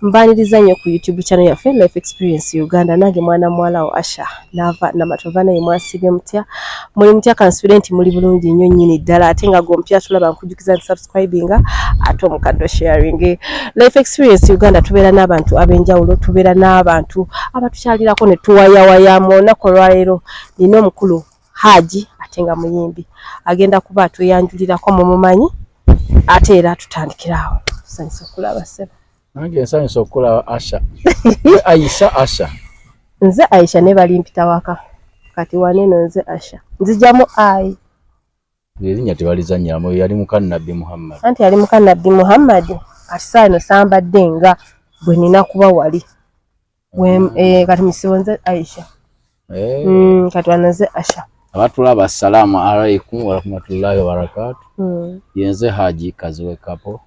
Mbaniriza nnyo ku YouTube channel yaffe Life Experience Uganda. Nange mwana mwala wa Asha nava na matovana ye mwasibye mutya muli mutya confident muli bulungi nnyo nnyini ddala ate nga gompya tulaba nkujukiza subscribinga ate omukaddo sharing. Life Experience Uganda tubeera n'abantu ab'enjawulo, tubeera n'abantu abatukyalirako ne tuwayawaya mu lunaku olwaleero nina omukulu Haji ate nga muyimbi agenda kuba atuyanjulirako mu mumanyi ate era tutandikirawo. Tusanyusa okulaba ssebo. Nange nsanyusa okulaba Asha. Asha. Nze Aisha ne bali mpita waka. Kati waneno nze Asha. Nzijamu ai. Erinnya tebalizannyiramu yali muka Nabbi Muhammad. Anti yali muka Nabbi Muhammad. Kati saano sambadde nga bwe nina kuba wali. Kati misibo nze Aisha. Kati wanenze Asha. Abatulaba assalamu alaikum wa rahmatullahi wa barakatuh. Yenze Haji Kaziwe Kapo.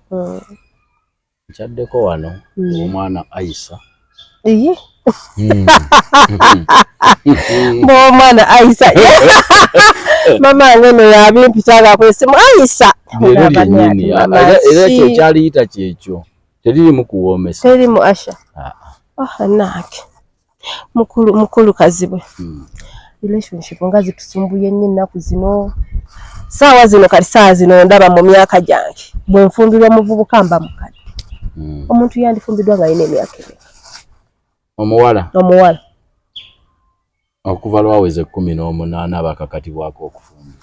Nchaddeko wano omwana Aisha. Mwana Aisha. Mama ngeno yabimpitaga kwesimu Aisha. Era kyo kyaliyita kyekyo. Teriri mu kuwoomesa. Teriri mu Asha. Nake. Mukulu Kazibwe. Relationship ngazi tusumbuye nnyo ennaku zino. Saawa zino kati saa zino ndaba mu myaka gyange. Bwe nfumbirwa muvubuka mba mukadde. Omuntu yandifumbidwa nga ayina emyaka emeka. Omuwala. Okuva lwaweze 18 abakakatibwako okufumba.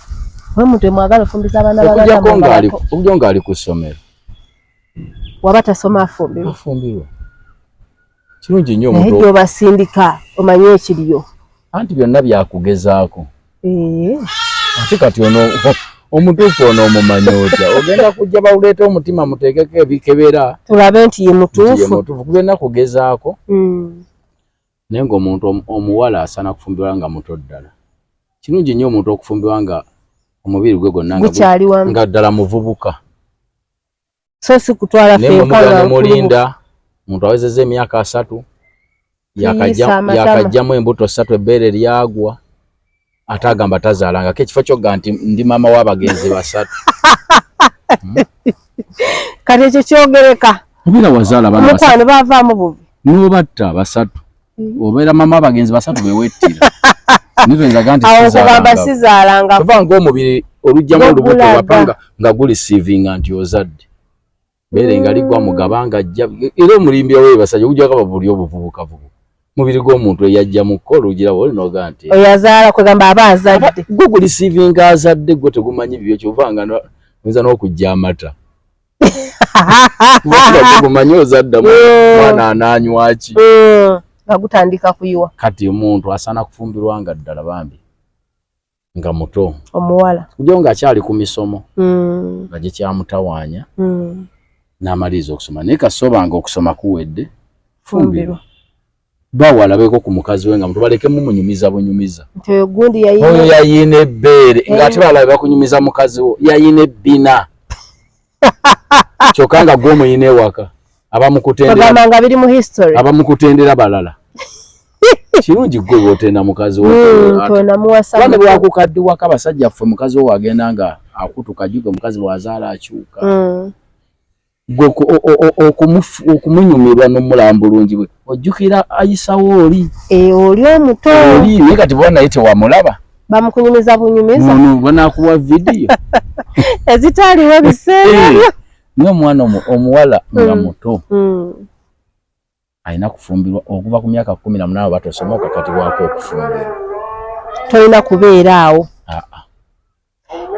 Bwe muntu mwagala ofumbiza abaana b'abantu. Okujja ng'ali ku ssomero. Waba tasoma afumbirwa. Afumbirwa. Kirungi nnyo omuntu. Naye basindika omanye ekiriyo. Anti byonna byakugezaako. Ate kati omutuufu ono omumanyi otya. Ogenda kujja bawuleeta omutima muteekeko ebikebera. Tulabe nti ye mutuufu. Kugenda kugezaako. Naye ng'omuntu omuwala asaana kufumbirwa nga muto ddala. Kirungi nnyo omuntu okufumbirwa nga omubiri gwe gwonna nga ddala muvubuka. So si kutwala fenka mulinda omuntu awezezza emyaka 3 yakajjamu embuto 3 ebbeere lyagwa. Ate agamba tazaalanga ekifo kyogga nti ndi maama w'abagenzi 3. Kati ekyo kyogereka. Obira wazaala bana mukwano bavaamu bubi. N'obatta 3. Obeera maama w'abagenzi 3 bewettira. Nibenza ganti sizaalanga. Kubanga omubiri olujjamu olubuto wapanga nga guli receiving nti ozadde. Beere nga ligwa mugabanga ajja. Era omulimbi owe basajja ujja kaba buli obuvubuka vubu. Mubiri gw'omuntu eyajja mu kkola ogira wali noga nti oyazaala kwegamba aba azadde gwe receiving azadde gwe tegumanyi bibyo kyovanga nza n'okujja amata gumanyi ozadde mwana ananywa ki nga gutandika kuyiwa. Kati omuntu asaana kufumbirwa nga ddala bambi nga muto omuwala kujja nga akyali ku misomo nga gye kyamutawaanya n'amaliriza okusoma naye kasobanga okusoma kuwedde fumbirwa. Bawala beko ku mukazi we nga muntu baleke mumunyumiza bunyumiza. Nti gundi yayina ebbeere nga ate bala bakunyumiza mukazi wo yayina ebbina. Kyokanga gwo muyine waka abamukutendera. Bagamba biri mu history. Abamukutendera balala. Kirungi gwe wotenda mukazi wo. Tona muwasa. Bane bwakukaddi waka basajja ffe mukazi wo agenda nga akutuka juge mukazi bwazaala akyuka. Okumunyumirwa n'omulambulungi bwe ojjukira ayisawo oli oli omuto oli naye kati bwana yite wamulaba bamukunyumiza bunyumiza banakuwa vidiyo ezitaliwo biseera niyo omwana omuwala nga muto alina kufumbirwa okuva ku myaka 18 batosoma okakatibwako okufumbirwa. Tolina kubeera awo.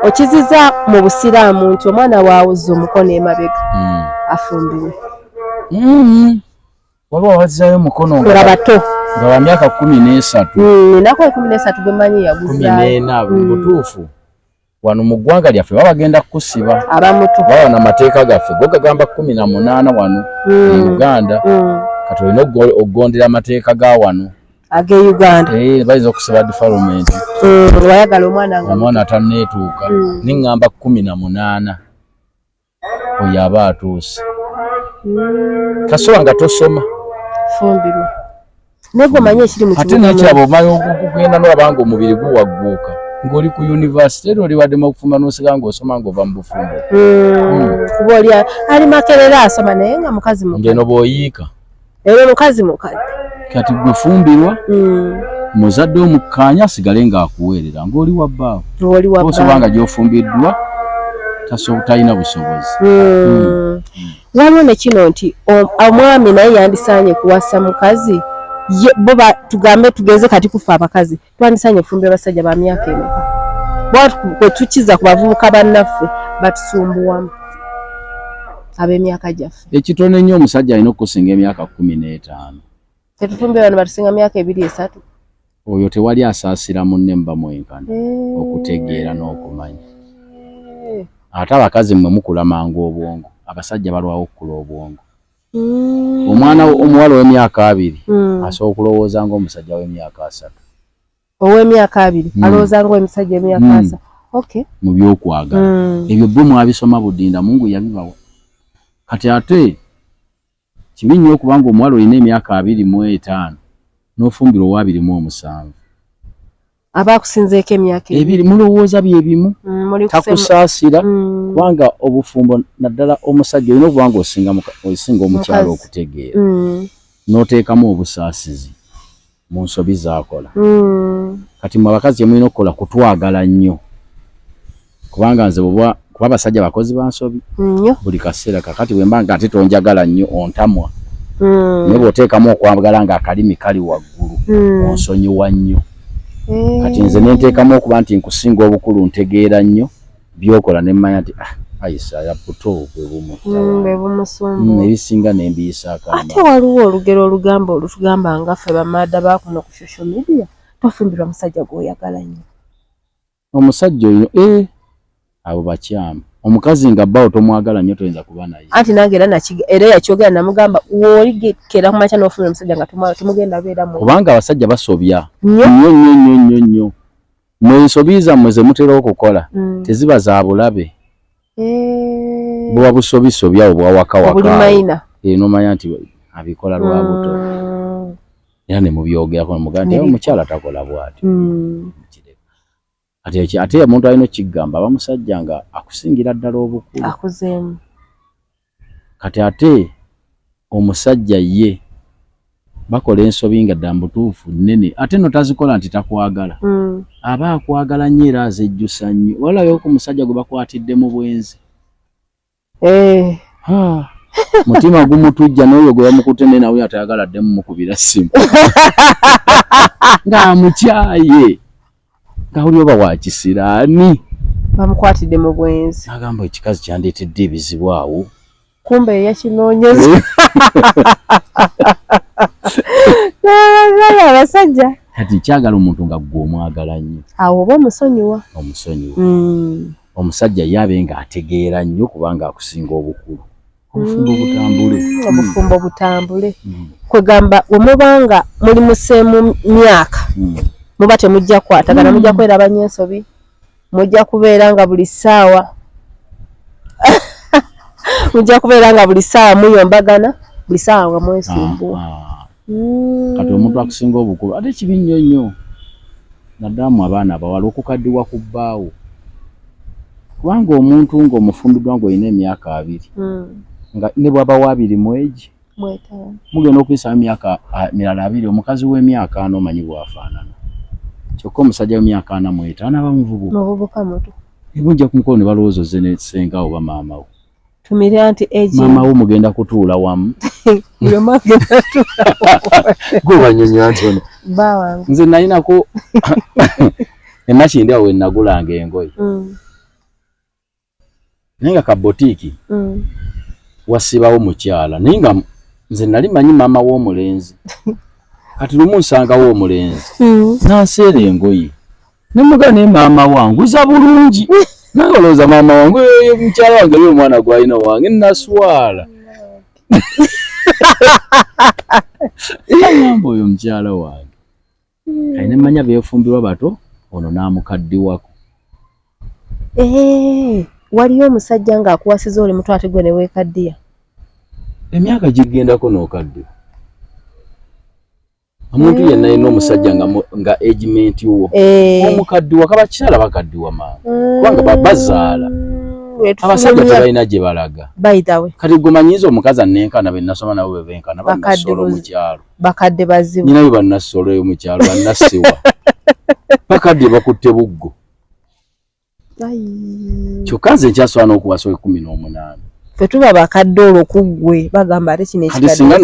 Okiziza mu busiraamu nti omwana waawuzza omukono emabega afumbirwe. Waliwo awazzaayo omukono nga bato nga wa myaka 13. Nako 13 gwemanyi yaguzzaayo. 14 butuufu. Wano mu ggwanga lyaffe baba bagenda kusiba abamuto baba n'amateeka gaffe go gagamba 18 wano mu Uganda. Kati olina okugondera amateeka ga wano age Uganda. Bayinza okusiba development. Wayagala omwana atanneetuuka niŋŋamba 18 oyo aba atuuse. Kasoba nga tosoma fumbirwa. Nego manye ekiri mu ate nakyabo omanyi okugenda n'abanga omubiri guwagguuka ng'oli ku university era oli badde mu kufumba n'osiga ng'osoma ng'ova mu bufumbo. Kuba oli ali Makerere asoma naye nga mukazi muto. Ngeno bw'oyiika Era mukazi kati gwe fumbirwa muzadde omukkaanya asigale ng'akuweerera ng'oli wa bbaawo osobola gy'ofumbiddwa talina busobozi. Waliwo ne kino nti omwami naye yandisaanye kuwasa mukazi bo tugambe tugeze kati kufa abakazi twandisaanye okufumbira abasajja ba myaka emeka bwe tukiza ku bavubuka bannaffe batusumbuwamu ab'emyaka gyaffe. Ekitono ennyo omusajja alina okukusinga emyaka 15. Tetufumbira bano batusinga myaka 2-3. Oyo tewali asaasira munne muba mwenkana okutegeera n'okumanya. Ate abakazi mmwe mukula mangu obwongo, abasajja balwawo okukula obwongo. Omwana omuwala w'emyaka 2 asobola okulowooza ng'omusajja w'emyaka 3. Ow'emyaka 2 alowooza ng'omusajja w'emyaka 3. Okay. Mu by'okwagala ebyo bwe mwabisoma budinda Mungu yabibawa. Kati ate kibi nnyo okubanga omuwala olina emyaka 25 n'ofumbira owa 27. Abakusinzeeko emyaka 2 mulowooza bye bimu takusaasira kubanga obufumbo naddala omusajja olina okuba nga osinga omukyala okutegeera n'oteekamu obusaasizi mu nsobi z'akola. Kati mwe abakazi mulina okukola kutwagala nnyo kubanga nze kuba abasajja bakozi ba nsobi buli kaseera kakati bwe mba nga ate tonjagala nnyo ontamwa naye bw'oteekamu okwagala ng'akalimi kali waggulu onsonyiwa nnyo. Kati nze nenteekamu okuba nti nkusinga obukulu ntegeera nnyo byokola ne mmanya nti ayisa ya buto bwe bumusumbu ebisinga n'embiyisa akamba. Ate waliwo olugero olugamba olutugamba nga ffe bamaada bakuno ku social media tofumbirwa musajja gw'oyagala nnyo. Omusajja oyo abo bakyamu omukazi nga bbawo tomwagala nnyo toyinza kuba naye. Anti nange era yakyogera namugamba woligekera ku makya n'ofumbira omusajja nga temugenda beera mu kubanga abasajja basobya nnyo mwe ensobi zammwe ze mutera okukola teziba za bulabe bwa busobisobya obwa waka n'omanya nti abikola lwa buto era ne mubyogerako mugaa nti omukyala takola bw'ati. Ate omuntu alina okigamba abamusajja nga akusingira ddala obukulu akuzeemu. Kati ate omusajja ye bakola ensobi nga dda mbutuufu nnene ate no tazikola nti takwagala aba akwagala nnyo era azejjusa nnyo. Walabyewo ku musajja gwe bakwatidde mu bwenzi mutima gumutujja n'oyo gwe bamukutte naye nawe atayagala ddemu mukubira ssimu ng'amukyaye ng'awuli oba wakisiraani bamukwatidde mu bwenzi agamba ekikazi kyandeetedde ebizibu awo kumbe yakinoonyeza abasajja kati kyagala omuntu nga gwe omwagala nnyo awo oba omusonyiwa omusajja yabe ng'ategeera nnyo kubanga akusinga obukulu obufumbo butambule kwegamba wemubanga muli museemu myaka muba temujja kukwatagana mujja kweraba nnyo ensobi mujja kubeera nga buli ssaawa mujja kubeera nga buli ssaawa muyombagana buli ssaawa nga mwesumbuwa. Kati omuntu akusinga obukulu ate kibi nnyo nnyo naddamu abaana abawala okukaddiwa ku bbaawo kubanga omuntu ng'omufumbiddwa ng'olina emyaka 2 nga ne bw'aba wa 2 mwegi mugenda okuyisa emyaka mirala 2 omukazi w'emyaka 4 omanyi bw'afaanana kyokka omusajja w'emyaka 45 aba muvubuka muto mujja ku mukono ne balowooza ne ssenga oba maama wo tumira anti age maama wo mugenda kutuula wamu gwe banyonyola nti ono nze nalinako emakindi awo we nagulanga engoye naye nga kabotiiki wasibawo mukyala naye nga nze nali manyi maama w'omulenzi kati lumu nsangawo omulenzi nanseera engoye nemuga ne maama wanguza bulungi nange olowooza maama wange mukyala wange ye omwana gwalina wange naswala ngamba oyo mukyala wange alina emmanya beefumbirwa bato ono n'amukaddiwako. Waliyo omusajja ng'akuwasiza oli muto ate gwe ne weekaddiya emyaka gigendako n'okaddiwa omuntu yenna yina omusajja nga egimenti wo omukaddiwa kaba kikyala bakaddiwa maama kubanga bazaala abasajja tebalina gye balaga by the way kati gumanyiza omukazi anenkana benasoma nabo bebenkana banasolo mu kyalo bakadde bazibu nyina banasolo mu kyalo banasiwa bakadde bakutte buggo kyokka nze kyaswana okuwasa 18 fe tuba bakadde olwokugwe bagamba ate kino ekikadde singa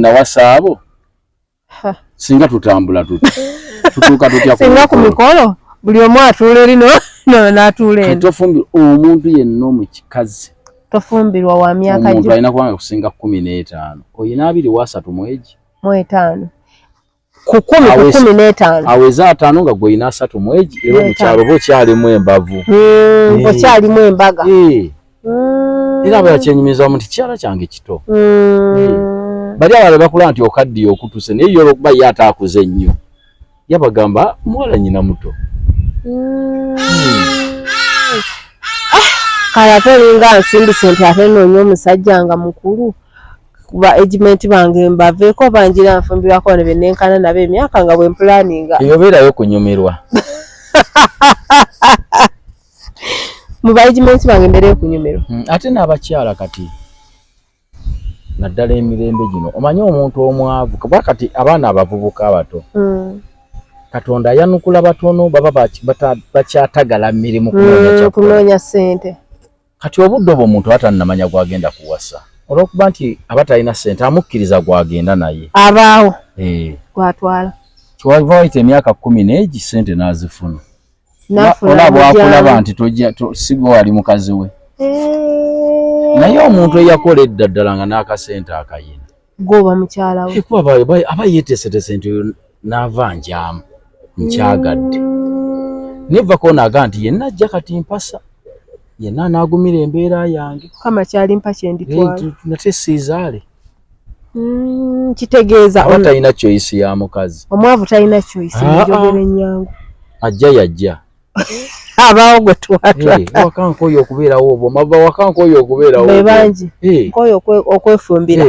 nawasaabo singa tutambula tutuuka tutya singa ku mikolo buli omu atuula erino n'atuula eno tofumbirwa omuntu yenna omukikazi tofumbirwa wa myaka omuntu alina kubanga kusinga 15 oyina 23 mu5 ku 15 aweza 5 nga gwe oyina 3 mwegi era mu kyalo bo kyalimu embavu okyalimu embaga era abakyenyumiza omuntu kyala kyange kito bali abala bakula nti okaddiye okutuse naye yo okuba ye ataakuze nnyo yabagamba muwala nyina muto kale ate olinga nsindise nti ate noonya omusajja nga mukulu kuba egimenti bange mbaveeko banjira nfumbirwako ne benenkana nabo emyaka nga bwe mpulaninga eyo beerayo kunyumirwa mu baegimenti bange mbeereyo kunyumirwa ate n'abakyala kati naddala emirembe gino omanyi omuntu omwavu kuba kati abaana abavubuka abato Katonda yanukula batono baba bakyatagala mirimu kunoonya ssente kati obudde obwo omuntu atannamanya gwagenda kuwasa olw'okuba nti abatalina ssente amukkiriza gwagenda naye abaawo gwatwala kiwava wayita emyaka 10 n'egi ssente n'azifuna olaba akulaba nti sigo wali mukazi we naye omuntu eyakola edda ddala nga n'akasente akayina goba mukyala we kuba aba yeeteesetese nti n'ava njaamu nkyagadde nevako naaga nti yenna ajja kati mpasa yenna anaagumira embeera yange kama kyali mpa kyenditwala nate siizaale kitegeeza aba talina choice ya mukazi omwavu talina choice njogera ennyangu ajja yajja abaawo gwe twatwala wakanko oyo okubeerawo obwo maba wakanko oyo okubeerawo be bangi nkoyo okwefumbira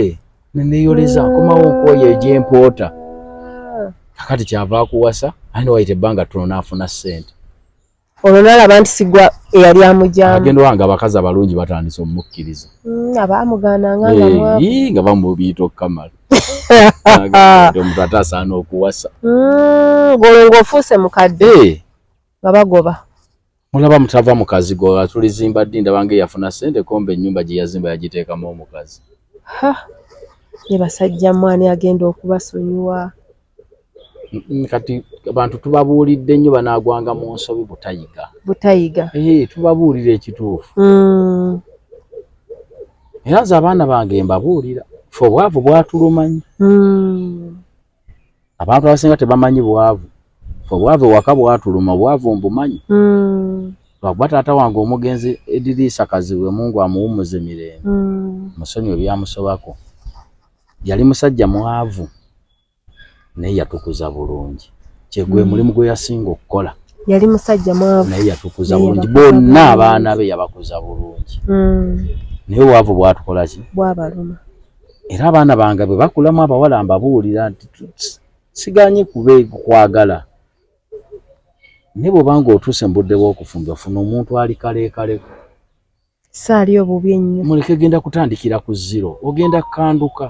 neneyoleza nkomawo nkoyo egyempoota kakati kyava kuwasa alina wayita ebbanga ttono n'afuna ssente olwo nalaba nti sigwa eyali amujyamu agenda wanga abakazi abalungi batandise omukkiriza abaamugaananga nga bamubiyita okukamala omuntu ate asaana okuwasa golwo ng'ofuuse mukadde nga bagoba mulaba mutava mukazi go tulizimba ddi ndabanga yafuna ssente kombe ennyumba gye yazimba yagiteekamu omukazi ne basajja mwani agenda okubasonyiwa kati abantu tubabuulidde nnyo banaagwanga mu nsobi butayiga tubabuulira ekituufu era nze abaana bange mbabuulira fe obwavu bwatulumanyi abantu abasinga tebamanyi bwavu fe obwavu ewaka bwatuluma obwavu mbumanyi lwakuba taata wange omugenzi Ediriisa Kaziwe Mungu amuwummuze mirembe musonyiwe byamusobako yali musajja mwavu naye yatukuza bulungi kyegwe mulimu gwe yasinga okukola yali musajja mwavu naye yatukuza bulungi bonna abaana be yabakuza bulungi naye obwavu bwatukola ki bwabaluma era abaana bange bwe bakulamu abawala mbabuulira nti siganye kwagala naye bw'obanga otuuse mu budde bw'okufumba ofuna omuntu ali kaleekaleko saali obubi ennyo muleke genda kutandikira ku zero ogenda kukanduka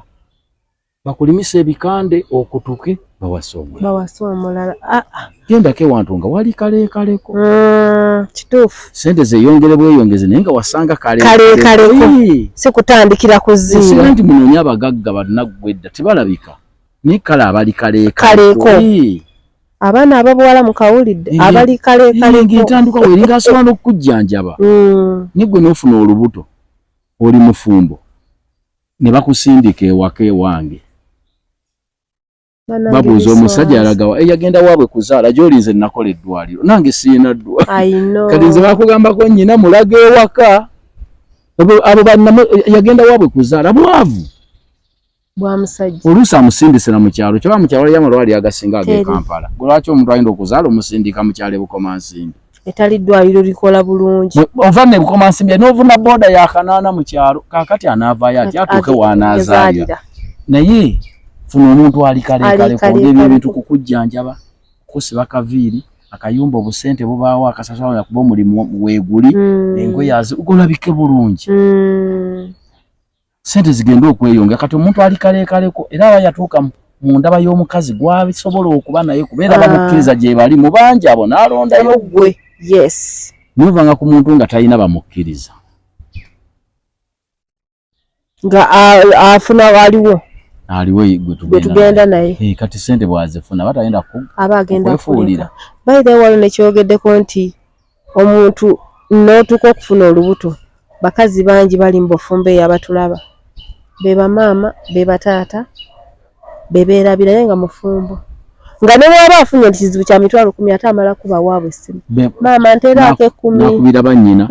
bakulimisa ebikande okutuke bawasa omulala gendako ewantu nga wali kaleekaleko kituufu sente zeyongere bweyongeze naye nga wasanga kaleekaleko si kutandikira ku zero singa nti munoonya abagagga bannaggwedda tebalabika naye kale abali kaleekaleko abaana ababuwala mukawulidde abali kaleekaleko ng'entandikwa weringa asobola n'okukujjanjaba naye gwe n'ofuna olubuto oli mufumbo ne bakusindika ewaka ewange babuuza omusajja yalagawa eyagenda waabwe kuzaala gy'olinze nakola eddwaliro nange siina ddwaliro kati nze bakugambako nnyina mulaga ewaka abo yagenda waabwe kuzaala bwavu bwamusajja oluusi amusindise na mukyalo kyaba mukyalo yamalwali agasinga ag'e Kampala gwe lwaki omuntu ayinza okuzaala omusindika mukyalo ebukomansimbi etali ddwaliro likola bulungi ova ne bukomansimbi n'ovuna booda yakanaana mu kyalo kaakati anaavaayo ati atuuke waanaazaalira naye funa omuntu ali kaleekaleko ng'ebyo ebintu kukujjanjaba kusiba kaviiri akayumba obusente bubaawo akasasala yakuba omulimu weeguli engoye azigolabike bulungi sente zigenda okweyonga kati omuntu ali kalekaleko era aba yatuuka mu ndaba y'omukazi gwabisobola okuba naye kubeera bamukkiriza gye bali mu bangi abo n'alondayo gwe. Yes. Nivanga ku muntu nga talina bamukkiriza nga afuna waliwo gwe tugenda naye kati sente bwazifuna batagenda kwefuulira. By the way nekyogeddeko nti omuntu n'otuuka okufuna olubuto bakazi bangi bali mu bufumbe yabatulaba be bamaama be bataata be beerabira naye nga mufumbo nga ne bwaba afunye ekizibu kya mitwalo 10 ate amala kuba waabwe essimu maama nteerako 10 nakubira bannyina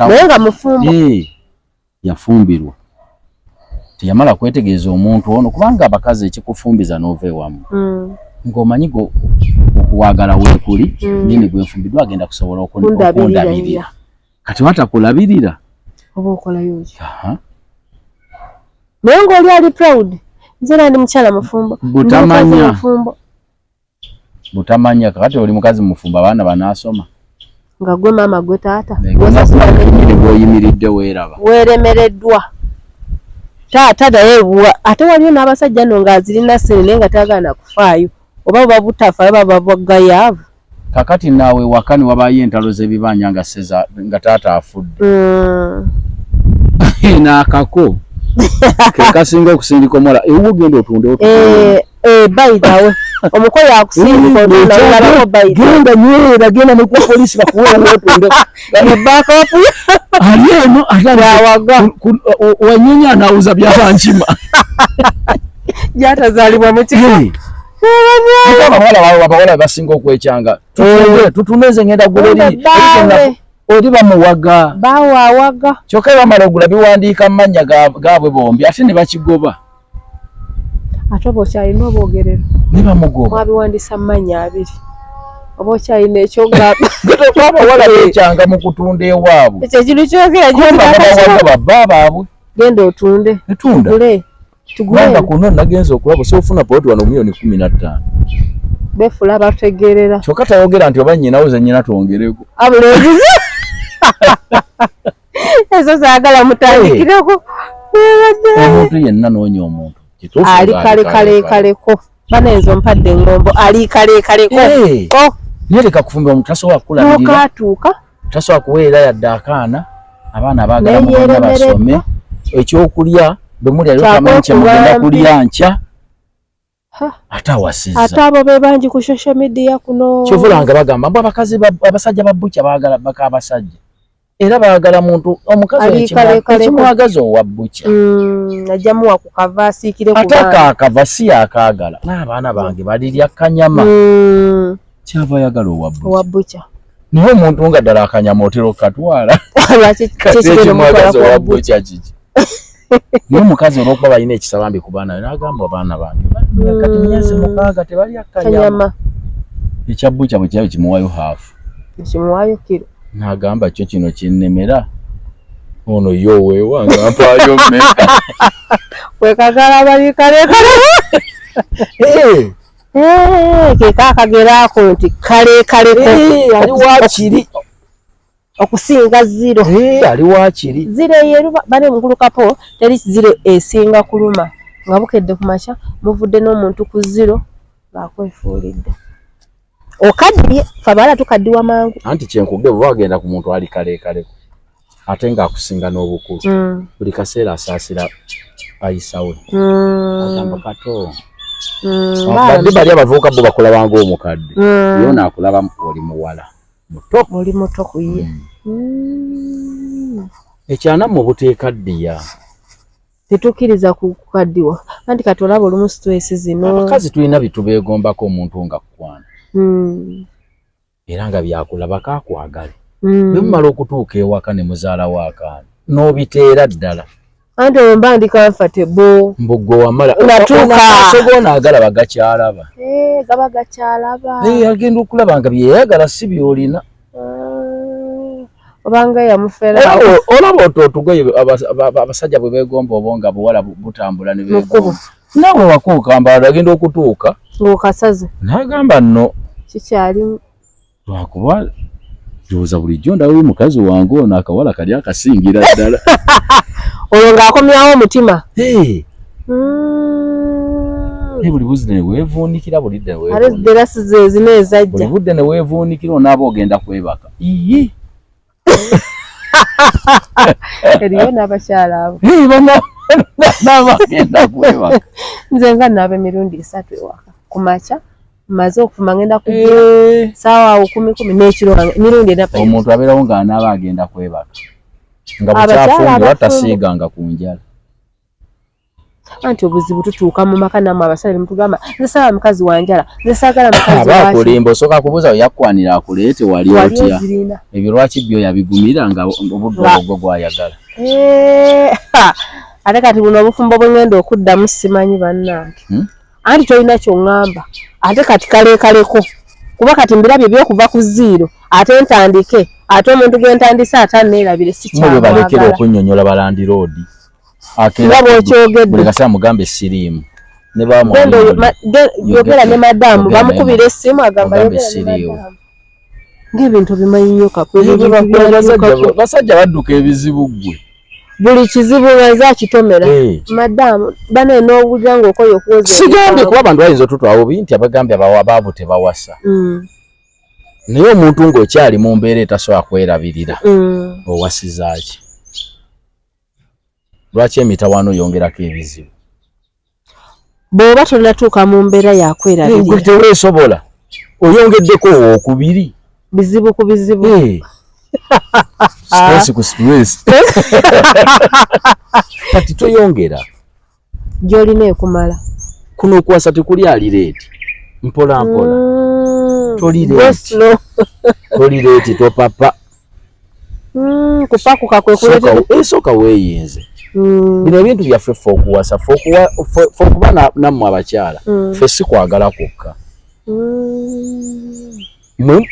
naye nga mufumbo yafumbirwa teyamala kwetegeeza omuntu ono kubanga abakazi ekikufumbiza n'ova ewamu ng'omanyi okuwagala weekuli nini gwenfumbiddwa agenda kusobola okundabirira kati watakulabirira oba okolayo ki naye ng'oli ali proud nze nandi mukyala mufumbo butamanya kakati oli mukazi mufumbo abaana banaasoma nga gwe maama gwe taata bw'oyimiridde weeraba weeremereddwa taata naye ate waliyo n'abasajja nno ng'azirina ssene naye nga tagaana kufaayo oba buba butafaayo baba bagayaavu kakati naawe wakani wabaayo entalo z'ebibanja nga taata afudde n'akako ke kasinga okusindika omuwala ewu ogenda otunde bayidawe omukozi akusindika otunalabako genda nywera genda ne ku poliisi bakuweera otunde backup ali eno awaga wanyonya anawuza byabankima gyatazaalibwa mu kiko abawala basinga okwekyanga tutuneze ngenda guleri oli bamuwaga bawawaga kyokka bamala ogula biwandiika mu mannya gaabwe bombi ate ne bakigoba ate oba okyalina obwogerero ne bamugoba mwabiwandiisa mu mannya 2 oba okyalina ekyogamba abawala beekyanga mu kutunda ewaabwe ekyo ekintu kyogera babba baabwe genda otunde tugule kubanga kuno nagenza okulaba soofuna poloti wano $15,000 befula bategerera kyokka tayogera nti oba nnyinawo ze nnyina twongereko abulozize ezo zaagala mutandikireko omuntu yenna noonya omuntu ali kalekaleko bana enzo mpadde engombo ali kalekaleko naye leka kufumba omuntu tasobola kukulabirira nokatuuka tasobola kuweerera yadde akaana abaana baagala mugonna basome ekyokulya bemuli aliyo kamanyi kyemugenda kulya nkya ate awasizza ate abo be bangi ku social media kuno kyovulanga bagamba mbu abasajja ba bukya baagala baka abasajja era baagala muntu omukazi ekimwagaza owa bukya ajjamuwa ku kava asiikire ate akava si akaagala n'abaana bange balirya kanyama kyava ayagala owa bukya naye omuntu nga ddala akanyama otera okatwala ekimwagaza owa bukya kiki naye omukazi olwokuba balina ekisabambi ku baana n'agamba abaana bange kati myezi 6 tebalya kanyama ekyabukya bwe kyali kimuwayo haafu kimuwayo kiro n'agamba kyo kino kinnemera ono yo weewanga mpaayo mmeka wekagala bali kalekale kekakageraako nti kalekaleko ali wakiri okusinga zero ali wakiri zero yeruba bane mukulukapo teri zero esinga kuluma nga bukedde ku makya muvudde n'omuntu ku zero bakwefuulidde okaddiye fabala tukaddiwa mangu anti kyenkugge bwe wagenda ku muntu ali kalekaleko ate nga akusinga n'obukulu buli kaseera asaasira ayisawe agamba kato badde bali abavubuka bo bakulaba ng'omukadde yo naakulaba oli muwala muto oli muto kuye ekyana mu buteekaddiya tetukkiriza kukaddiwa anti kati olaba olumu stress zino abakazi tulina bitubeegombako omuntu nga kukwana era nga byakulaba kakwagale bemumala okutuuka ewaka ne muzaala waakaani n'obiteera ddala anti omba ndi comfortable mbuggo wamala natuuka agalaba gakyalaba gaba gakyalaba agenda okulaba nga byeyagala si byolina obanga yamufera olaba otugoye abasajja bwe beegomba obo nga buwala butambula ne beegomba nawe wakuuka mbala agenda okutuuka ng'okasaze n'agamba nno kikyali lwakuba ndowooza bulijjo ndawo mukazi wange ono akawala kali akasingira ddala olwo ng'akomyawo omutima buli buzzi ne weevuunikira bulidde zino ezajja buli budde ne weevuunikira onaaba ogenda kwebaka eriyo n'abakyala abo naaba agenda kwebaka nze nga naaba emirundi 3 ewaka ku makya maze okufuma ngenda kujja saawa 10 n'ekiro emirundi omuntu abeerawo ng'anaaba agenda kwebaka nga bukyafumbye watasiiganga ku njala anti obuzibu tutuuka mu maka nammwe abasale mutugamba nze saaba mukazi wanjala nze saagala mukazi aba akulimba osooka kubuuza yakwanira akuleete wali otya ebyo lwaki byo yabigumira nga obudde obwo gwayagala ate kati buno obufumbo bwe ngenda okuddamu simanyi bannange anti tolina ky'oŋŋamba ate kati kaleekaleko kuba kati mbirabye by'okuva ku zero ate ntandike ate omuntu gwe ntandise ate anneerabire sikyamwagala mwe balekera okunnyonnyola balandi roodi nga bw'okyogedde buli kaseera mugambe siriimu ne yogera ne madamu bamukubira essimu agamba yogera ne madamu ng'ebintu bimanyi nnyo basajja badduka ebizibu ggwe buli kizibu nze akitomera madamu bane n'obuja ng'okoye okuweza sigambye kuba abantu bayinza otutwawo bubi nti abagambye abaavu tebawasa naye omuntu ng'okyali mu mbeera etasobola kwerabirira owasizaaki lwaki emitawaano yongerako ebizibu bw'oba tonnatuuka mu mbeera yakwerabirira teweesobola oyongeddeko owookubiri bizibu ku bizibu stress ku stress kati toyongera gy'olina ekumala kuno okuwasa tekuli alireeti mpola mpola tolireeti topapa kupakuka kwe kuleeta esooka weeyinze bino ebintu byaffe ffe okuwasa ffe okuba nammwe abakyala ffe si kwagala kwokka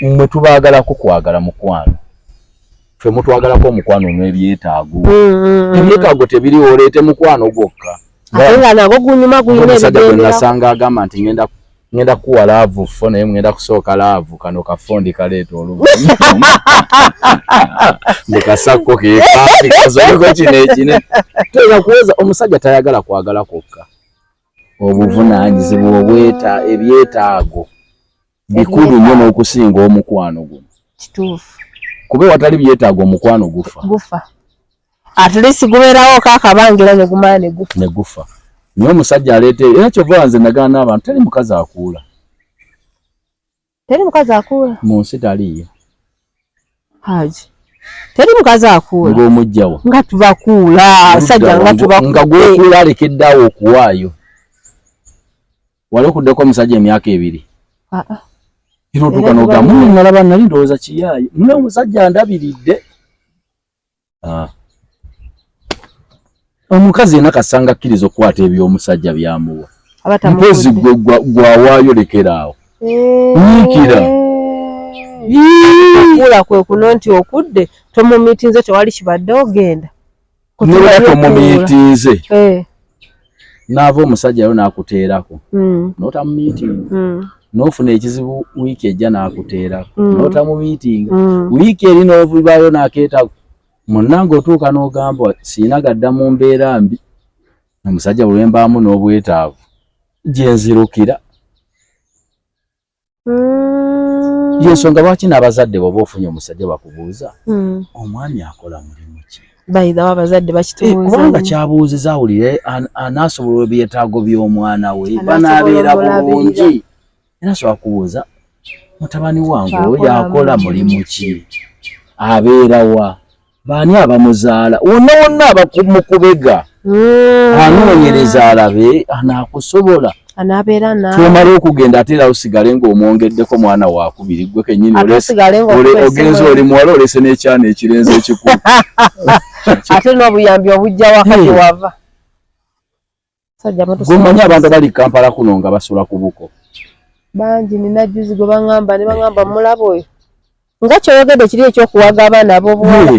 mwe tubaagalako kwagala mukwano ffe mutwagalako omukwano n'ebyetaago ebyetaago tebiri oleete mukwano gwokka ate nga nago gunyuma gulina omusajja gwe nasanga agamba nti ngenda kuwa laavu fo naye ngenda kusooka laavu kano kafondi kaleeta oluvannyuma mukasakko kekampi kazoleko kino ekine toyina kuweza omusajja tayagala kwagala kwokka obuvunaanyizibwa ebyetaago bikulu nnyo n'okusinga omukwano guno kituufu kuba watali byetaago omukwano gufa ate least gubeerawo kaakabangira ne gumala ne gufa naye omusajja aleete era kyova nze nagana n'abantu teri mukazi akuula mu nsi taliyo teri mukazi akuula ng'omugjawo nga tubakuula abasajja nga tubakuula nga gwekuula alekeddaawo okuwaayo wali okuddeko omusajja emyaka 2 era otuuka n'ogamba nalaba nali ndowooza kiyaayo mune omusajja andabiridde omukazi yena kasanga akkiriza okukwata eby'omusajja byamuwa mpozi gwawaayo lekeraawo nyiikira okuula kwe kuno nti okudde tomumiitinze tewali kibadde ogenda nolwa tomumiitinze naava omusajja yo n'akuteerako n'otamumiitinga n'ofuna ekizibu wiiki ejja n'akuteerako n'otamumiitinga wiiki eri n'ovibaayo n'akeetako munnange otuuka n'ogamba siina gadda mu mbeera mbi omusajja bulwembaamu n'obwetaavu gyenzirukira yensonga lwaki n'abazadde bw'oba ofunye omusajja bakubuuza omwami akola mulimu ki bayirawo abazadde bakitubuuza kubanga kyabuuziza awulire anaasobola ebyetaago by'omwana we banaabeera bulungi era asobola kubuuza mutabani wange oyo akola mulimu ki abeera wa baani abamuzaala wonna abamukubega anoonyereza alabe anaakusobola anaabeera tomala okugenda ate era osigale ng'omwongeddeko mwana wakubiri gwe kennyini ogenza oli muwala olese n'ekyana ekirenze ekikulu ate n'obuyambi obujja wakati wava gomanyi abantu bali Kampala kuno nga basula ku buko bangi nina juzi gwe baŋŋamba ne baŋŋamba mulaba oyo nga kyoyogedde kiri ekyokuwaga abaana ab'obuwala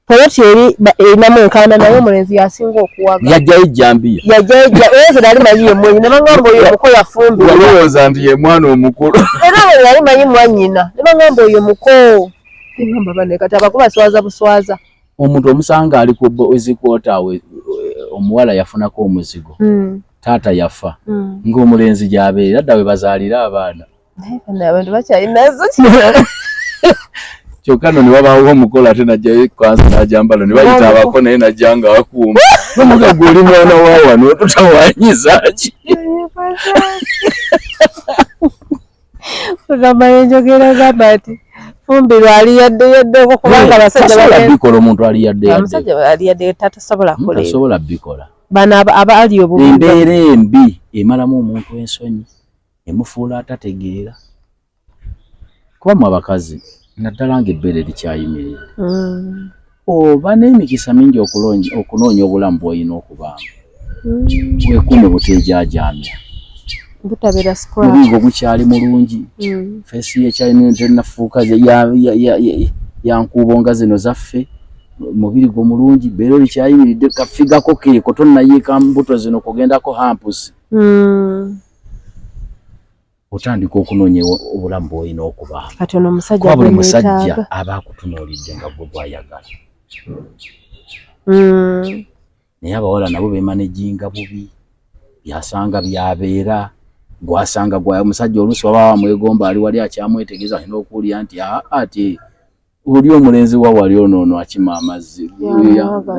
poloti eri inamu nkana nayo mulenzi yasinga okuwaga yajja ijambia yeze dali mayiye mwenye nabangambo yo muko yafumbi walowooza nti ye mwana omukulu era yali mayi mwanyina nabangambo yo muko ngamba bane kati abakuba swaza buswaza omuntu omusanga ali ku ezikwota we omuwala yafunako omuzigo taata yafa ng'omulenzi gyabeera dda we bazaalira abaana abantu bakyalinazo kyokka no ne wabaawo omukola ate najjayo kwanza n'ajambalo ne bayita abako naye najja nga wakuuma nomuga gwoli mwana wa wano tutawanyiza ki kugamba enjogera gamba ati fumbirwa ali yaddeoko kubanga abasajja bikola omuntu ali yadde tatasobola kola tasobola bikola bano abaali obubi embeera embi emalamu omuntu ensonyi emufuula atategeera kuba mu abakazi naddala ng'ebbere likyayimirira oba n'emikisa mingi okunoonya obulamu bw'olina okubaamu wekuume buteejaajamya butabeera mubigo gukyali mulungi feesi yekyalina tenafuuka yankuubo nga zino zaffe mubiri gwo mulungi beera olikyayimiridde kafigako keeko tonnayiika mbuto zino kugendako hampusi otandika okunoonya obulamu bw'olina okubaamu kati ono omusajja buli musajja aba akutunuulidde nga gwe gwayagala naye abawala nabo beemanejinga bubi byasanga byabeera gwasanga gwayo omusajja oluusi waba wamwegomba ali wali akyamwetegeeza alina okuwulira nti ati oli omulenzi wa wali ono akima amazzi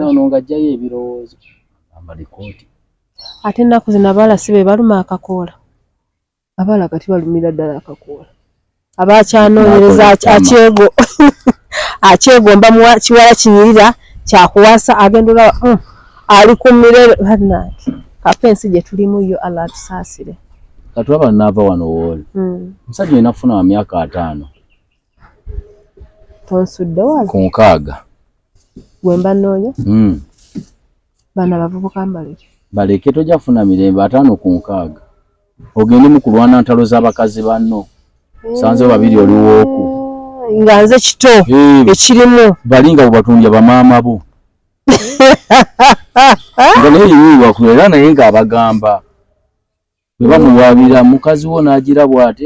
ono ng'ajjayo ebirowoozo amalikooti ate ennaku zino abaala si be baluma akakoola abaala kati balumira ddala akakoola abakyanoonyereza akyegomba mu kiwala kinyirira kyakuwasa agenda olaba ali ku mirere bannange kapensi gye tulimu yo Allah atusaasire kati waba naava wano wooli omusajja olina kufuna wa myaka 5 tonsudde wali ku 6 wemba nnoonya bana abavubuka baleke tojja kufuna mirembe 5 ku 6 ogende mu kulwana ntalo z'abakazi banno sanze babiri oliwooku nga nze kito ekirimu balinga bubatundya bamaama bo nga naye yiwa kulera naye ng'abagamba bwe bamuwaabira mukazi wo n'agira bw'ati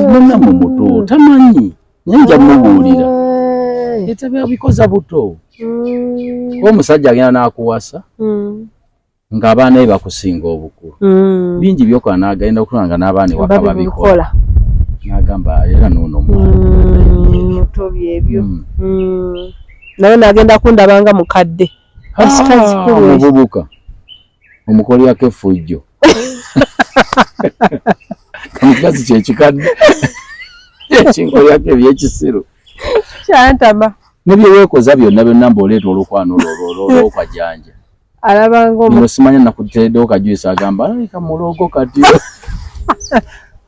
munamu muto tamanyi naye nja mubuulira etabya bikoza buto kuba omusajja agenda n'akuwasa ng'abaana be bakusinga obukulu bingi byokola n'agenda okulanga n'abaana ewaka babikola n'agamba era n'ono muto byebyo naye n'agenda kundabanga mukadde omuvubuka omukolyako effujjo omukazi kyekikadde ekinkolyako ebyekisiru kyantama nebyeweekoza byonna byonna mbaoleeta olukwano olw'okwajanja alabanga nno simanya nakuteeddewo kajuyisa agamba alabika mulogo kati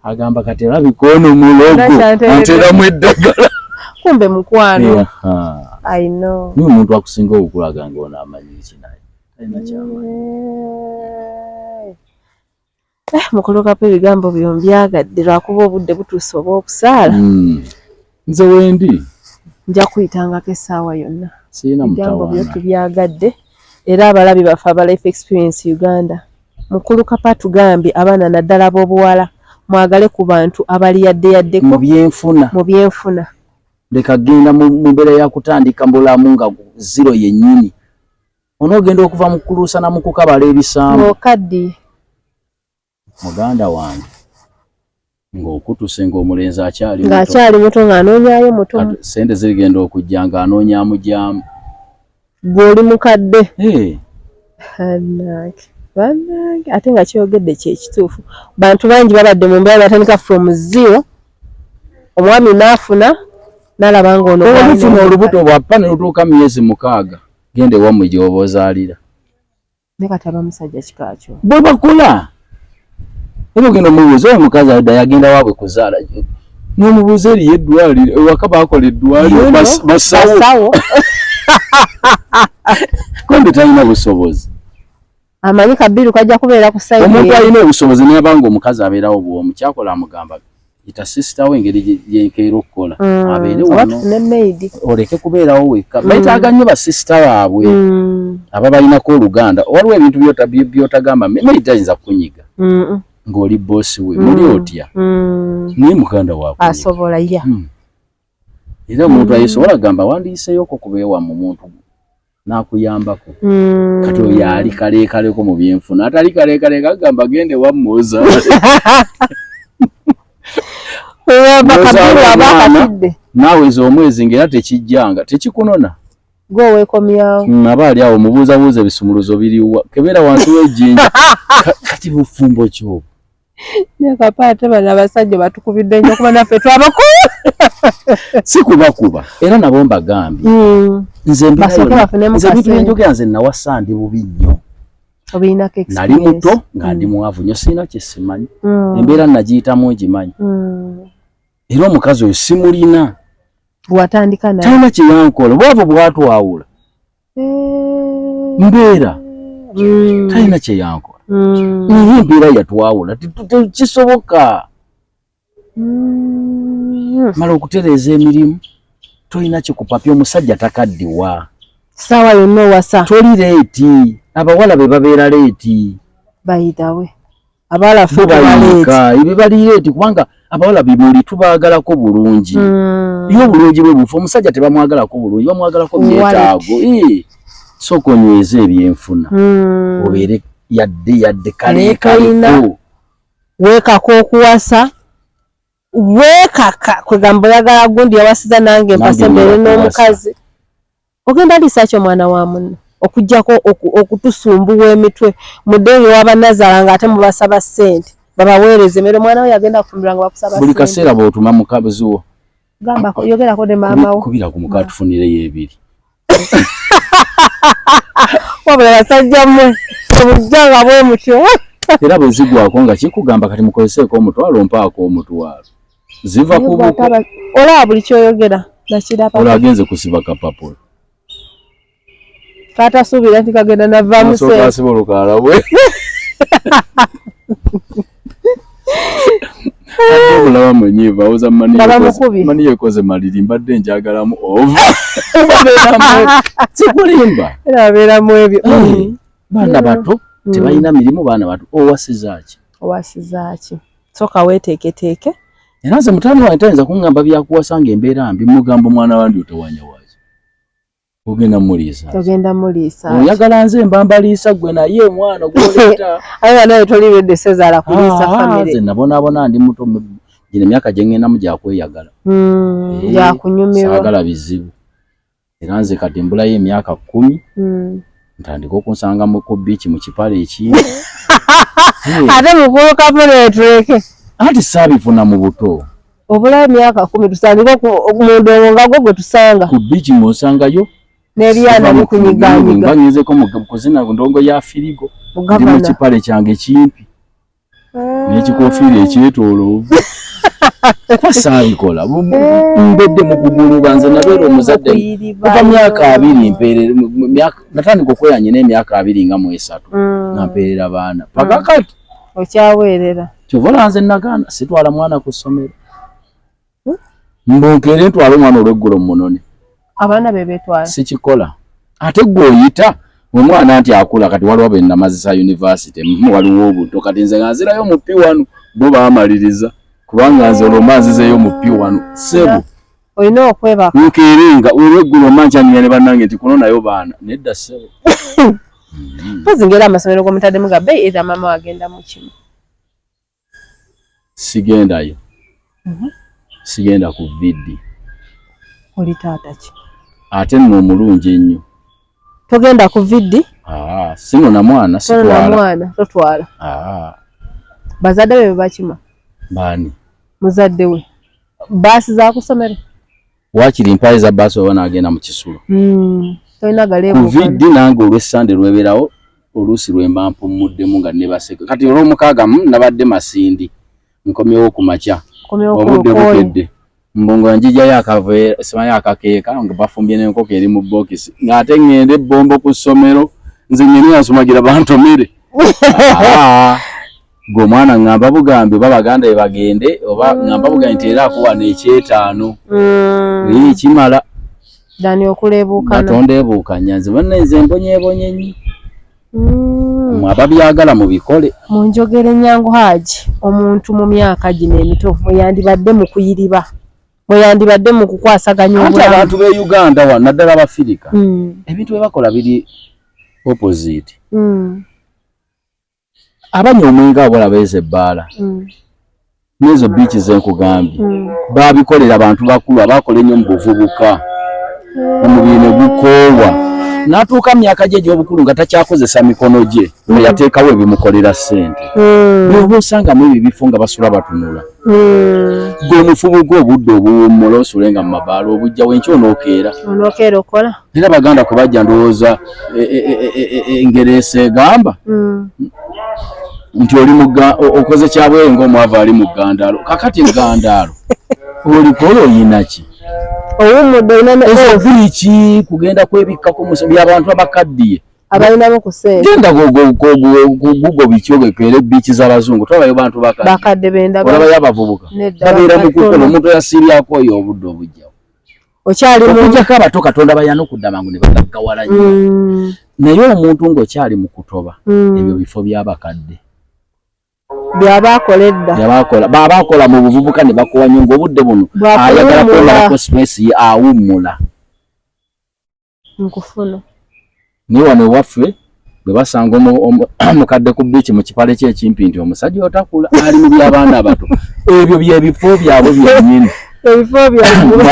agamba kati alabika ono mulogo anteramu eddagala kumbe mukwano I know niwe omuntu akusinga obukulu aganga ono amanyi kinaye alina kyamanyi mukulukapo ebigambo byombyagadd lwakuba obudde butuuse oba okusaala nze wendi nja kuyitangako essaawa yonna sirina ebigambo byo tubyagadde era abalabi baffe aba Life Experience Uganda mukulukapa tugambye abaana naddala b'obuwala mwagale ku bantu abali yaddeyaddeko mu byenfuna leka genda mu mbeera ya kutandika mbulamu nga zero yennyini onoogenda okuva mu kuluusa na mu kukabala ebisambu okaddi muganda wange ng'okutuse ng'omulenzi akyali muto ng'anoonyayo muto sente zirigenda okujja ng'anoonyamugyamu gw'oli mukadde bannange ate nga kyogedde kyekituufu bantu bangi babadde mu mbeera batandika from zero omwami n'afuna n'alaba ng'onofuna olubuto bwappa ne lutuuka myezi 6 genda ewammwe gy'oba ozaalira ne kati aba musajja kikakyo bwe bakola era ogenda omubuuza oyo mukazi adda yagenda waabwe kuzaala n'omubuuza eriyo eddwaliro ewaka baakola eddwaliro basawo kumbe talina busobozi amanyi kabbiru kajja kubeera ku sayidi omuntu alina obusobozi niyabanga omukazi abeerawo bwomu kyakola amugamba ita sister we ngeri yenkero kola abere wano ne maid oleke kubeerawo weka baitaga nnyo ba sister baabwe ababalina ko Luganda waliwo ebintu byotagamba maid ayinza kunyiga ng'oli boss we muli otya ni mukanda wako asobola ya era omuntu ayisobola gamba wandiiseyo ko kubeewa mu muntu nakuyambako kati oyo yali kaleekaleko mu byenfuna atali kaleekale kagamba gende wammoza nawe ez'omwezi ngera tekijjanga tekikunona gwe weekomyawo abaali awo mubuuzabuuza ebisumuluzo biriwa kebeera wansi w'ejjinja kati bufumbo kyobo nyakapaate bano abasajja batukubidde nnyo kuba naffe twabakuba si kubakuba era nabo mbagambye nze bintu byenjogera nze nawasa ndi bubi nnyo nali muto nga ndi mwavu nnyo sirina kye simanyi embeera nagiyitamu ngimanyi era omukazi oyo simulina bwatandika naye talina kye yankola bwavo bwatwawula mbeera talina kye yankola niyo embeera yatwawula kisoboka mala okutereeza emirimu tolina kikupapya omusajja takaddiwa sawa yonna owasa toli leeti abawala be babeera leeti bayitawe abawala ffe tubaleeti ebyo bali leeti kubanga abawala bimuli tubaagalako bulungi iyo obulungi bwe bufu omusajja tebamwagalako bulungi bamwagalako byetaago sooka onyweza ebyenfuna obeere yadde kaleekaliko weekaka okuwasa weekaka kwegamba oyagala gundi yawasiza nange mpase mbeere n'omukazi ogenda liisa ki omwana wa munno okujjako okutusumbuwa emitwe muddeeyo w'abanazaala ng'ate mubasaba ssente babaweereze mmere omwana we yagenda kufumbirwa nga bakusaba ssente buli kaseera bw'otuma mukazi wo gamba yogerako ne maama wo kubira ku muka tufunireyo ebiri wabula basajja mmwe omujjanga bwe mutyo era bwe zigwako nga kikugamba kati mukozeseeko omutwalo mpaako omutwalo ziva ku buko olaba buli kyoyogera nakirapa olagenze kusiba kapapula katasuubira nti kagenda navaamu kasiba olukaala bwe obulaba mwenyiva oza mani yekoze maliri mbadde njagalamu ova sikulimba era babeeramu ebyo baana bato tebalina mirimu baana bato owasizaaki soka weeteeketeeke era nze mutani wange tayinza kuŋŋamba byakuwasanga embeera mbi mugamba omwana wandi otewanya waaki ogenda muliisa oyagala nze mbambaliisa gwe naye mwana gwoleta aye naye toliredde sezaala kuliisa famire nze nabonaabona ndi muto gino emyaka gye ŋŋendamu gyakweyagala gyakunyumirwa saagala bizibu era nze kati mbulayo emyaka 10 ntandika okunsanga ku biiki mu kipale ekindi ate mukuuka muleetuleke anti saabifuna mu buto obulayo emyaka 10 tusangike mu ndongo nga gwe tusanga ku biiki musangayo n'ebyana bikunyiganyiga banyezeko mu kuzina ndongo ya firigo ndi mu kipale kyange kimpi n'ekikofiira ekyetooloovu kuba saabikola mbedde mu kugulu banze nabeera omuzadde kuva myaka 2 mpeerera natandika okweyanya n'emyaka 23 nga mpeerera baana paka kati okyaweerera kyovola nze nagaana sitwala mwana ku ssomero mbonkeere ntwala omwana olw'eggulo munone abaana be beetwala sikikola ate gwe oyita omwana nti akula kati waliwo be namazisa university waliwo obuto kati nze nga nzirayo mu P1 bo baamaliriza kubanga nze olwo manzizeeyo mu P1 sebo olina okwebaka nkeerenga olw'eggulo mankyaniya ne bannange nti kuno nayo baana nedda sebo pozingera amasomero g'omutaddemu ga bbeeyi era maama wagenda mu kimu sigendayo sigenda ku vidi oli taata ki ate nno omulungi ennyo togenda ku vidi sino na mwana sitwala totwala bazadde be bakima baani muzadde we baasi za kusomero wakiri mpaale za baasi oba naagenda mu kisulo tolina galeebu ku vidi nange olw'essande lwebeerawo oluusi lwemba mpumuddemu nga ne baseka kati olw'omukaaga nabadde Masindi nkomyewo ku makya obudde bukedde mbongo njijayo akaveera simanyi akakeeka nga bafumbye n'enkoko eri mu bokisi ng'ate ŋŋende ebbombo ku ssomero nze nnyini yansumagira bantomere go mwana ngamba bugambe babaganda bagende oba ngamba bugambe ntera akuwa n'ekyetaano kimala dani okulebuukana batonde buukanyanze banneze mbonyebonye nnyo ababyagala mu bikole mu njogere Nyangu Haji omuntu mu myaka gino emito yandibadde mu kuyiriba yandibadde mu kukwasaganya obulamu abantu be Uganda wa naddala Abafirika ebintu bye bakola biri opposite abanyomwenga abola beeze ebbaala n'ezo biiki zenkugambye baabikolera abantu bakulu abakola ennyo mu buvubuka omubiri ne gukoowa n'atuuka myaka gye egy'obukulu nga takyakozesa mikono gye nga yateekawo ebimukolera ssente bw'oba osangamu ebyo bifo nga basula batunula gw'omufubu gw'obudde obuwummula osule nga mu mabaala obujja wenkyo onookeera okola era baganda kwe bajja ndowooza engereesa egamba nti oli okoze kyabwere ng'omwavu ali mu ggandaalo kakati eggandaalo olikola oyinaki oviki kugenda kwebikkako musobi abantu abakaddiye abalinamu ku ssente genda gugo bikyogekere biiki z'abazungu twabayo bantu bakadde olabayo abavubuka babeera mu kukola omuntu yasiibyako oyo obudde obujjawo okugyako abato Katonda bayana okudda mangu ne bagaggawala nnyo naye omuntu ng'okyali mu kutoba ebyo bifo by'abakadde baabakola mu buvubuka ne bakuwa nnyo ng'obudde buno ayagala kwonalako space ye awummula nkufuna naye wano ewaffe bwe basanga omukadde ku biiki mu kipale kye ekimpi nti omusajja otakula ali mu by'abaana abato ebyo byebifo byabwe byennyini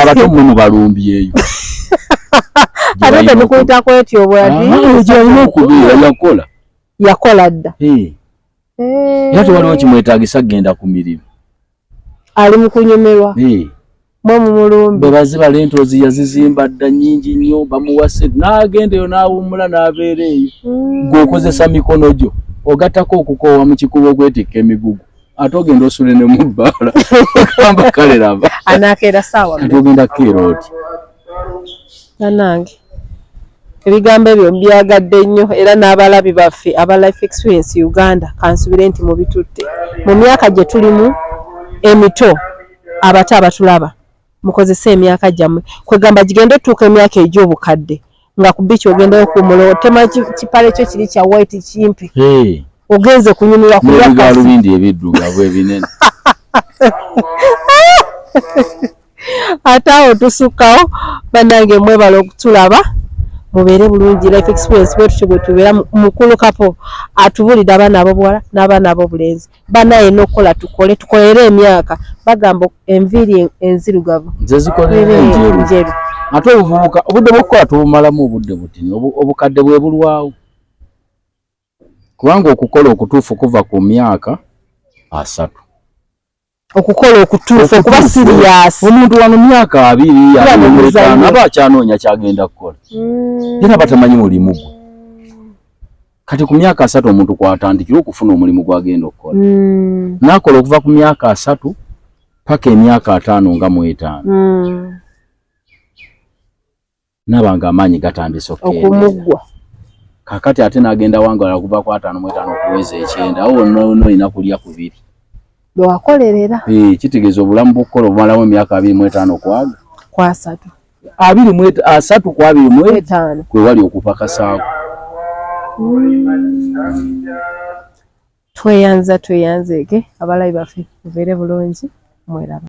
abato mmwe mubalumbyeyo ate temukuyita kwetyo gyalina okubeera yakola dda era tewaliwo kimwetaagisa kgenda ku mirimu ali mu kunyumirwa mwe mu mulumbi bwe bazibala entoozi yazizimba dda nnyingi nnyo bamuwase n'agenda eyo n'awummula n'abeera eyo gw'okozesa mikono gyo ogattako okukoowa mu kikubo ogwetikka emigugu ate ogenda osule ne mu bbaala ogamba kale laba anaakeera ssaawa kati ogenda kukeera oti nanange ebigambo ebyo mbyagadde nnyo era n'abalabi baffe aba Life Experience Uganda kansubire nti mubitutte mu myaka gye tulimu emito abato abatulaba mukozese emyaka gyammwe kwegamba gigenda otuuka emyaka egy'obukadde nga ku biiki ogendayo kuwummula otema kipale kyo kiri kya white kimpi ogenze kunyumirwa ku ebigaalo bindi ebiddugavu ebinene ate awo tusukkawo bannange mwebala okutulaba mubeere bulungi. Life Experience bwetutyo bwe tubeera mukulu kapo atubulira abaana ab'obuwala n'abaana ab'obulenzi bannaye n'okukola tukolere emyaka bagamba enviiri enzirugavu nze zikolera enjeru ate obuvubuka obudde bw'okukola tubumalamu obudde butini obukadde bwe bulwawo kubanga okukola okutuufu kuva ku myaka 3 okukola okutuufu okuba siriyasi omuntu wano myaka 2 aba akyanoonya kyagenda kukola era batamanyi mulimu gwe kati ku myaka 3 omuntu kwatandikira okufuna omulimu gwagenda okukola nakola okuva ku myaka 3 paka emyaka 5 nga mu 5 nabanga amaanyi gatandise okumugwa kakati ate nagenda wangala kuva ku 5 mu 5 okuweza 9 awo no ina kulya ku 2 bwakolerera kitegeeza obulamu bw'okukola obumalamu emyaka 2 mu 5 kwaga kwa 3 3 ku 2 mu 5 kwe wali okupakasaako tweyanzeke abalabi baffe mubeere bulungi mweraba.